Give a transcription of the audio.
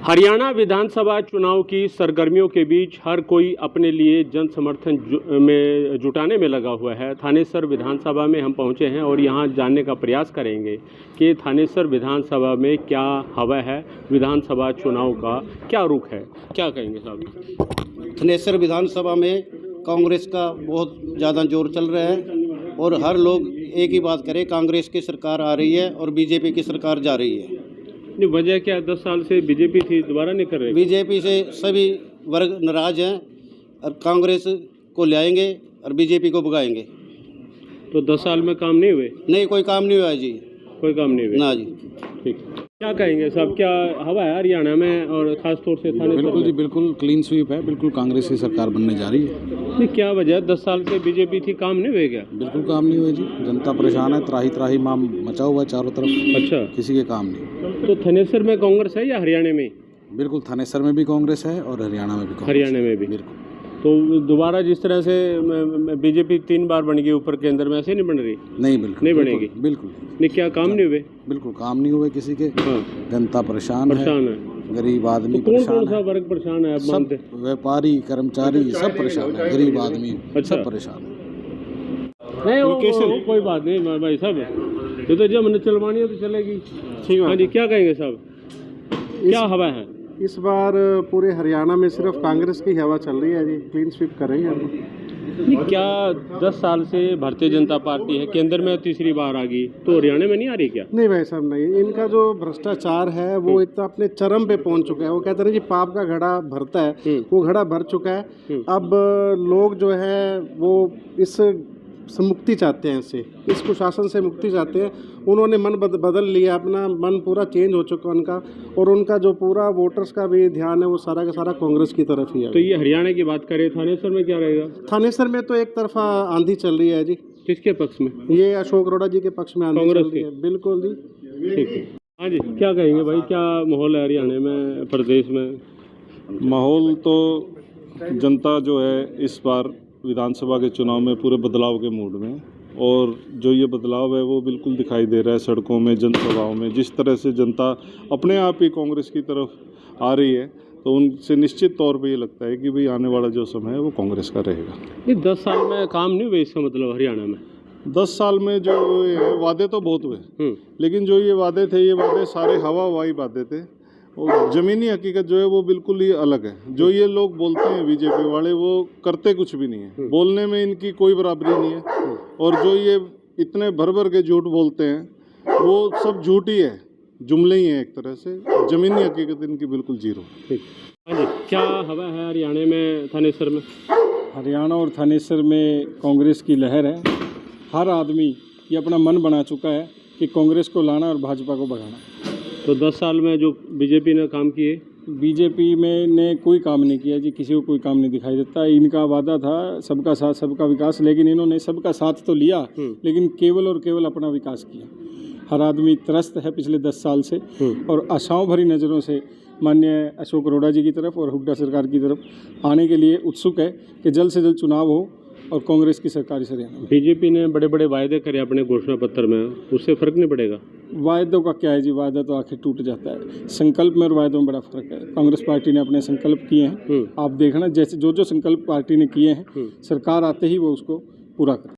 हरियाणा विधानसभा चुनाव की सरगर्मियों के बीच हर कोई अपने लिए जन समर्थन में जुटाने में लगा हुआ है। थानेसर विधानसभा में हम पहुंचे हैं और यहां जानने का प्रयास करेंगे कि थानेसर विधानसभा में क्या हवा है, विधानसभा चुनाव का क्या रुख है। क्या कहेंगे साहब? थानेसर विधानसभा में कांग्रेस का बहुत ज़्यादा जोर चल रहा है और हर लोग एक ही बात करें, कांग्रेस की सरकार आ रही है और बीजेपी की सरकार जा रही है। वजह क्या? 10 साल से बीजेपी थी, दोबारा नहीं कर रहे? बीजेपी से सभी वर्ग नाराज हैं और कांग्रेस को लाएंगे और बीजेपी को भगाएंगे। तो 10 साल में काम नहीं हुए? नहीं, कोई काम नहीं हुआ जी, कोई काम नहीं हुए ना जी। ठीक, क्या कहेंगे साहब, क्या हवा है हरियाणा में और खास तौर से थाने? बिल्कुल जी, बिल्कुल क्लीन स्वीप है, बिल्कुल कांग्रेस की सरकार बनने जा रही है। नहीं, क्या वजह? 10 साल से बीजेपी थी, काम नहीं हुए क्या? बिल्कुल काम नहीं हुए जी, जनता परेशान है, त्राही त्राही माम मचा हुआ है चारों तरफ। अच्छा, किसी के काम नहीं। तो थानेसर में कांग्रेस है या हरियाणा में? बिल्कुल, थानेसर में भी कांग्रेस है और हरियाणा में भी कांग्रेस। हरियाणा में भी बिल्कुल। तो दोबारा जिस तरह से बीजेपी 3 बार बन गई ऊपर केंद्र में, ऐसे नहीं बन रही? नहीं, बिल्कुल नहीं बनेगी। बिल्कुल नहीं, क्या काम नहीं हुए? बिल्कुल काम नहीं हुए किसी के। हाँ, जनता परेशान है, गरीब आदमी तो कौन परेशान सा है, वर्ग परेशान है? आप सब मानते? व्यापारी कर्मचारी सब परेशान है, गरीब आदमी अच्छा। सब परेशान है। नहीं, वो कोई बात नहीं भाई साहब, ये तो जब चलवानी है तो चलेगी। ठीक है। हाँ जी, क्या कहेंगे साहब, क्या हवा है? इस बार पूरे हरियाणा में सिर्फ कांग्रेस की हवा चल रही है जी, क्लीन स्वीप करेंगे हम। नहीं, क्या 10 साल से भारतीय जनता पार्टी है, केंद्र में तीसरी बार आ गई, तो हरियाणा में नहीं आ रही क्या? नहीं भाई साहब, नहीं, इनका जो भ्रष्टाचार है वो इतना अपने चरम पे पहुंच चुका है। वो कहते हैं जी, पाप का घड़ा भरता है, वो घड़ा भर चुका है। अब लोग जो है वो इस मुक्ति चाहते हैं, इस कुशासन से मुक्ति चाहते हैं। उन्होंने मन बदल लिया, अपना मन पूरा चेंज हो चुका उनका, और उनका जो पूरा वोटर्स का भी ध्यान है वो सारा का सारा कांग्रेस की तरफ ही है। तो ये हरियाणा की बात करें, थानेसर में क्या रहेगा? थानेसर में तो एक तरफा आंधी चल रही है जी। किसके पक्ष में? ये अशोक अरोड़ा जी के पक्ष में आंधी चल कांग्रेस रही है। बिल्कुल जी। ठीक है। हाँ जी, क्या कहेंगे भाई, क्या माहौल है हरियाणा में, प्रदेश में? माहौल तो जनता जो है इस बार विधानसभा के चुनाव में पूरे बदलाव के मूड में, और जो ये बदलाव है वो बिल्कुल दिखाई दे रहा है सड़कों में, जनसभाओं में। जिस तरह से जनता अपने आप ही कांग्रेस की तरफ आ रही है, तो उनसे निश्चित तौर पे ये लगता है कि भाई आने वाला जो समय है वो कांग्रेस का रहेगा। ये 10 साल में काम नहीं हुए, इसका मतलब हरियाणा में? 10 साल में जो हुए वादे तो बहुत हुए, लेकिन जो ये वादे थे, ये वादे सारे हवा हवाई वादे थे, और ज़मीनी हकीकत जो है वो बिल्कुल ही अलग है। जो ये लोग बोलते हैं बीजेपी वाले, वो करते कुछ भी नहीं है, बोलने में इनकी कोई बराबरी नहीं है। और जो ये इतने भर के झूठ बोलते हैं वो सब झूठ ही है, जुमले ही हैं एक तरह से। ज़मीनी हकीकत इनकी बिल्कुल जीरो। ठीक। हाँ जी, क्या हवा है हरियाणा में, थानेसर में? हरियाणा और थानेसर में कांग्रेस की लहर है। हर आदमी ये अपना मन बना चुका है कि कांग्रेस को लाना और भाजपा को भगाना। तो 10 साल में जो बीजेपी ने काम किए? बीजेपी में ने कोई काम नहीं किया जी, किसी को कोई काम नहीं दिखाई देता। इनका वादा था सबका साथ सबका विकास, लेकिन इन्होंने सबका साथ तो लिया, लेकिन केवल और केवल अपना विकास किया। हर आदमी त्रस्त है पिछले 10 साल से, और आशाओं भरी नज़रों से माननीय अशोक अरोड़ा जी की तरफ और हुड्डा सरकार की तरफ आने के लिए उत्सुक है कि जल्द से जल्द चुनाव हो और कांग्रेस की सरकार इस हरियाणा। बीजेपी ने बड़े बड़े वायदे करे अपने घोषणा पत्र में, उससे फर्क नहीं पड़ेगा? वायदों का क्या है जी, वायदा तो आखिर टूट जाता है। संकल्प में और वायदों में बड़ा फर्क है। कांग्रेस पार्टी ने अपने संकल्प किए हैं, आप देखना जैसे जो संकल्प पार्टी ने किए हैं, सरकार आते ही वो उसको पूरा कर